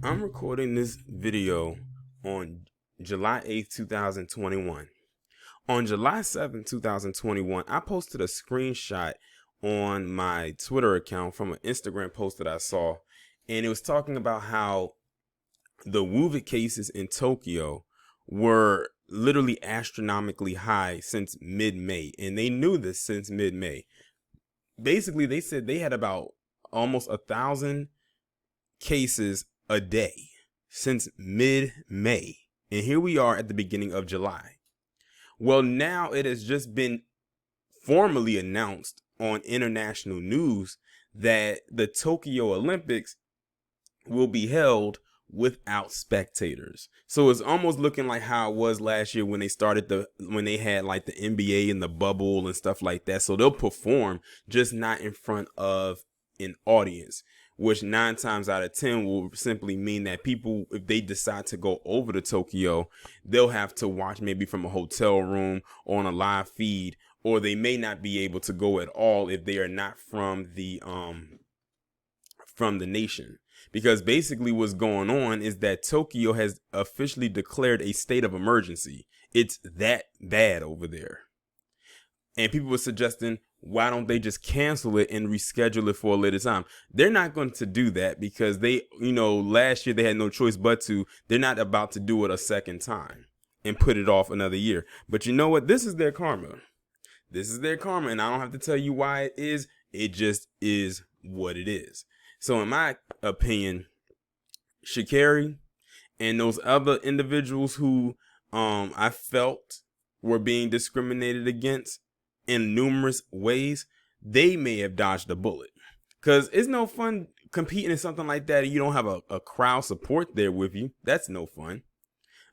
I'm recording this video on July 8th, 2021. On July 7th, 2021, I posted a screenshot on my Twitter account from an Instagram post that I saw, and it was talking about how the COVID cases in Tokyo were literally astronomically high since mid-May, and they knew this since mid-May. Basically, they said they had about almost 1,000 cases a day since mid-May. And here we are at the beginning of July. Well, now it has just been formally announced on international news that the Tokyo Olympics will be held without spectators. So it's almost looking like how it was last year when when they had like the NBA and the bubble and stuff like that. So they'll perform, just not in front of an audience, which 9 times out of 10 will simply mean that people, if they decide to go over to Tokyo, they'll have to watch maybe from a hotel room or on a live feed, or they may not be able to go at all if they are not from the nation. Because basically what's going on is that Tokyo has officially declared a state of emergency. It's that bad over there. And people were suggesting, why don't they just cancel it and reschedule it for a later time? They're not going to do that because last year they had no choice but to. They're not about to do it a second time and put it off another year. But you know what? This is their karma. This is their karma, and I don't have to tell you why it is. It just is what it is. So in my opinion, Shikari and those other individuals who I felt were being discriminated against in numerous ways, they may have dodged a bullet. Because it's no fun competing in something like that and you don't have a crowd support there with you. That's no fun.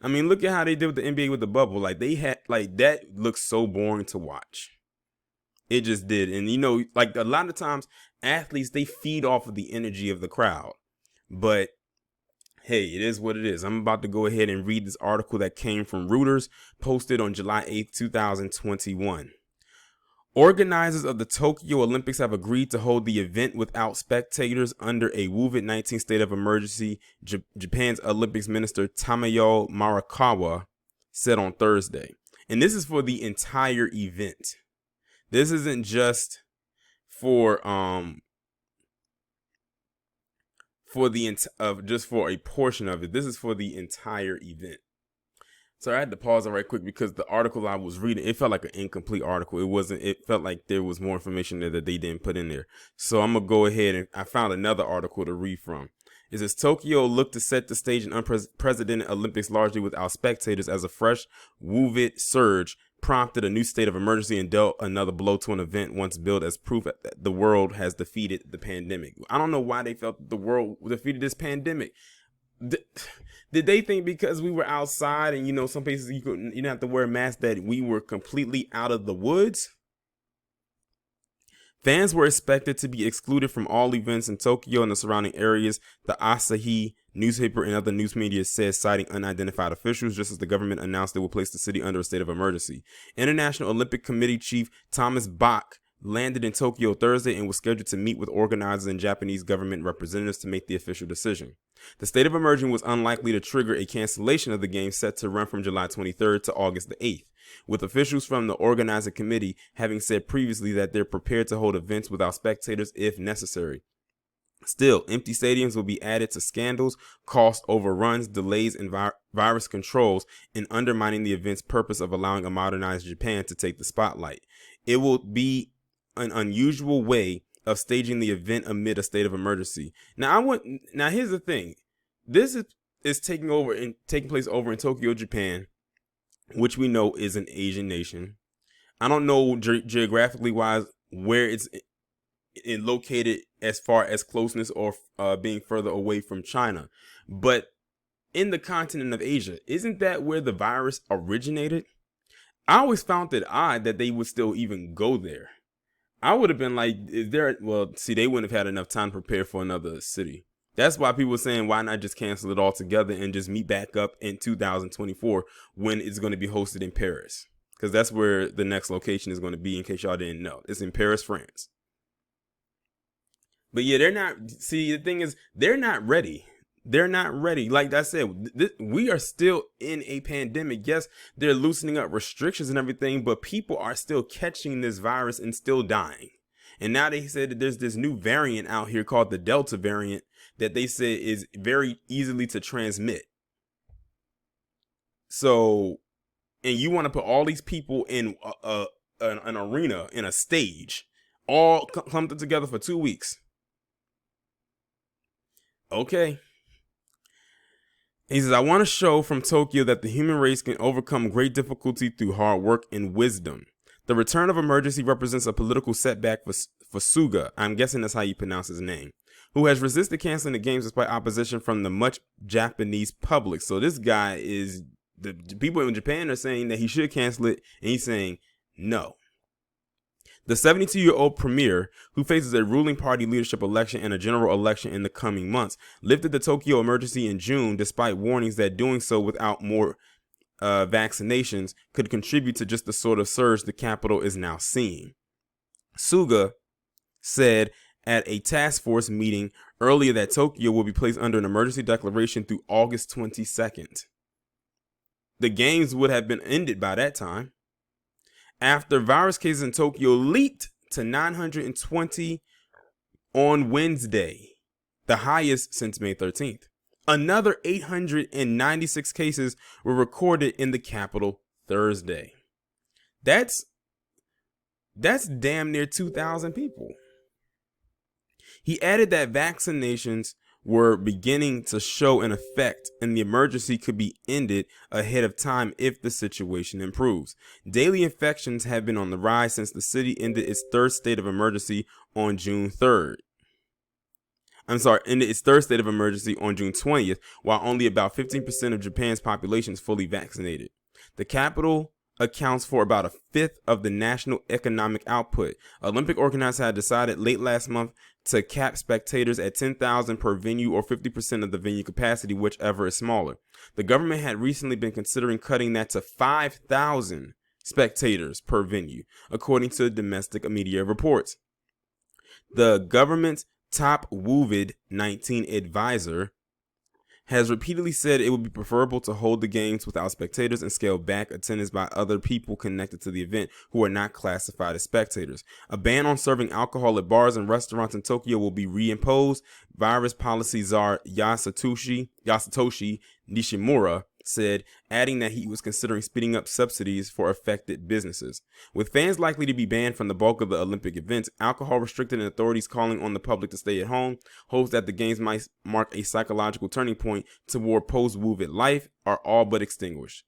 I mean, look at how they did with the NBA with the bubble. Like, they had, like, that looks so boring to watch. It just did. And, like, a lot of times, athletes, they feed off of the energy of the crowd. But hey, it is what it is. I'm about to go ahead and read this article that came from Reuters, posted on July 8th, 2021. Organizers of the Tokyo Olympics have agreed to hold the event without spectators under a COVID-19 state of emergency, Japan's Olympics Minister Tamayo Marakawa said on Thursday. And this is for the entire event. This isn't just for just for a portion of it. This is for the entire event. So I had to pause it right quick because the article I was reading, it felt like an incomplete article. It felt like there was more information there that they didn't put in there. So I'm going to go ahead and I found another article to read from. It says Tokyo looked to set the stage in unprecedented Olympics largely without spectators as a fresh COVID surge prompted a new state of emergency and dealt another blow to an event once billed as proof that the world has defeated the pandemic. I don't know why they felt the world defeated this pandemic. Did they think because we were outside and some places you didn't have to wear a mask that we were completely out of the woods? Fans were expected to be excluded from all events in Tokyo and the surrounding areas, the Asahi newspaper and other news media said, citing unidentified officials, just as the government announced it would place the city under a state of emergency. International Olympic Committee Chief Thomas Bach landed in Tokyo Thursday and was scheduled to meet with organizers and Japanese government representatives to make the official decision. The state of emergency was unlikely to trigger a cancellation of the games set to run from July 23rd to August the 8th, with officials from the organizing committee having said previously that they're prepared to hold events without spectators if necessary. Still, empty stadiums will be added to scandals, cost overruns, delays in virus controls, and undermining the event's purpose of allowing a modernized Japan to take the spotlight. It will be an unusual way of staging the event amid a state of emergency. Now here's the thing. This is taking place over in Tokyo, Japan, which we know is an Asian nation. I don't know geographically wise where it's located as far as closeness or being further away from China. But in the continent of Asia, isn't that where the virus originated? I always found it odd that they would still even go there. I would have been like, they wouldn't have had enough time to prepare for another city. That's why people were saying, why not just cancel it all together and just meet back up in 2024 when it's going to be hosted in Paris? Because that's where the next location is going to be, in case y'all didn't know. It's in Paris, France. But yeah, the thing is, they're not ready. They're not ready. Like I said, we are still in a pandemic. Yes, they're loosening up restrictions and everything, but people are still catching this virus and still dying. And now they said that there's this new variant out here called the Delta variant that they said is very easily to transmit. So, and you want to put all these people in an arena, in a stage, all clumped together for 2 weeks. Okay. He says, I want to show from Tokyo that the human race can overcome great difficulty through hard work and wisdom. The return of emergency represents a political setback for Suga, I'm guessing that's how you pronounce his name, who has resisted canceling the games despite opposition from the much Japanese public. So this guy is, the people in Japan are saying that he should cancel it, and he's saying no. The 72-year-old premier, who faces a ruling party leadership election and a general election in the coming months, lifted the Tokyo emergency in June despite warnings that doing so without more vaccinations could contribute to just the sort of surge the capital is now seeing. Suga said at a task force meeting earlier that Tokyo will be placed under an emergency declaration through August 22nd. The games would have been ended by that time. After virus cases in Tokyo leaped to 920 on Wednesday, the highest since May 13th. Another 896 cases were recorded in the capital Thursday. That's damn near 2,000 people. He added that vaccinations were beginning to show an effect and the emergency could be ended ahead of time if the situation improves. Daily infections have been on the rise since the city ended its third state of emergency on June 3rd. Ended its third state of emergency on June 20th, while only about 15% of Japan's population is fully vaccinated. The capital accounts for about a fifth of the national economic output. Olympic organizers had decided late last month to cap spectators at 10,000 per venue or 50% of the venue capacity, whichever is smaller. The government had recently been considering cutting that to 5,000 spectators per venue, according to domestic media reports. The government's top COVID-19 advisor has repeatedly said it would be preferable to hold the games without spectators and scale back attendance by other people connected to the event who are not classified as spectators. A ban on serving alcohol at bars and restaurants in Tokyo will be reimposed. Virus policy czar Yasutoshi Nishimura said, adding that he was considering speeding up subsidies for affected businesses. With fans likely to be banned from the bulk of the Olympic events, alcohol restricted, and authorities calling on the public to stay at home, hopes that the games might mark a psychological turning point toward post-COVID life are all but extinguished.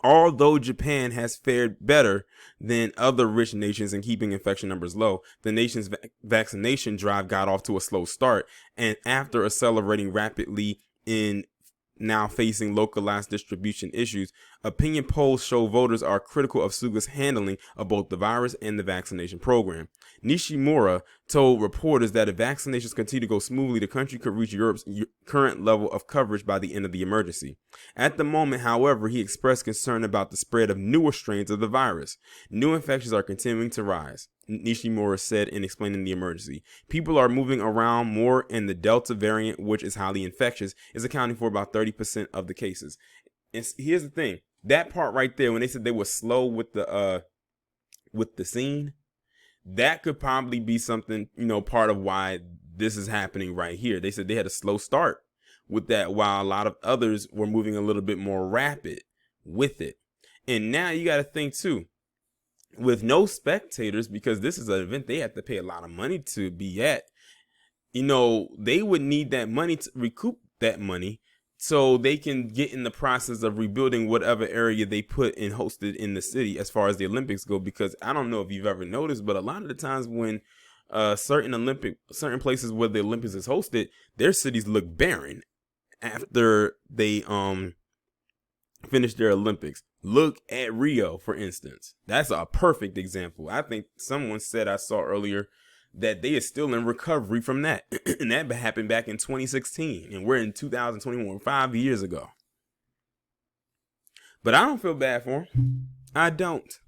Although Japan has fared better than other rich nations in keeping infection numbers low, the nation's vaccination drive got off to a slow start, and after accelerating rapidly in now facing localized distribution issues, opinion polls show voters are critical of Suga's handling of both the virus and the vaccination program. Nishimura told reporters that if vaccinations continue to go smoothly, the country could reach Europe's current level of coverage by the end of the emergency. At the moment, however, he expressed concern about the spread of newer strains of the virus. New infections are continuing to rise, Nishimura said in explaining the emergency. People are moving around more, and the Delta variant, which is highly infectious, is accounting for about 30% of the cases. And here's the thing, that part right there, when they said they were slow with the scene, that could probably be something, part of why this is happening right here. They said they had a slow start with that, while a lot of others were moving a little bit more rapid with it. And now you got to think too, with no spectators, because this is an event they have to pay a lot of money to be at, they would need that money to recoup that money so they can get in the process of rebuilding whatever area they put and hosted in the city as far as the Olympics go. Because I don't know if you've ever noticed, but a lot of the times when certain places where the Olympics is hosted, their cities look barren after they finish their Olympics. Look at Rio, for instance. That's a perfect example. I think someone said, I saw earlier, that they are still in recovery from that. And that happened back in 2016. And we're in 2021, 5 years ago. But I don't feel bad for them. I don't.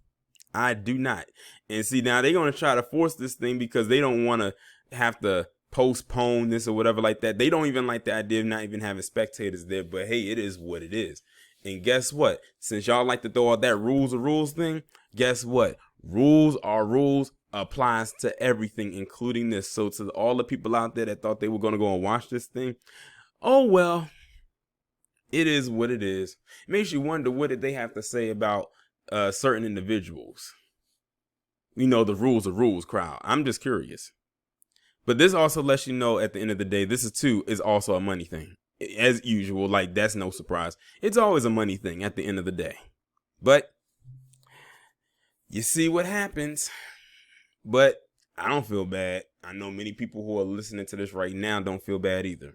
I do not. And see, now they're going to try to force this thing because they don't want to have to postpone this or whatever like that. They don't even like the idea of not even having spectators there, but hey, it is what it is. And guess what? Since y'all like to throw out that rules are rules thing, guess what? Rules are rules applies to everything, including this. So to all the people out there that thought they were going to go and watch this thing, oh well, it is what it is. It makes you wonder, what did they have to say about certain individuals? You know, the rules are rules crowd. I'm just curious. But this also lets you know at the end of the day, this is also a money thing. As usual, like that's no surprise. It's always a money thing at the end of the day. But you see what happens. But I don't feel bad. I know many people who are listening to this right now don't feel bad either.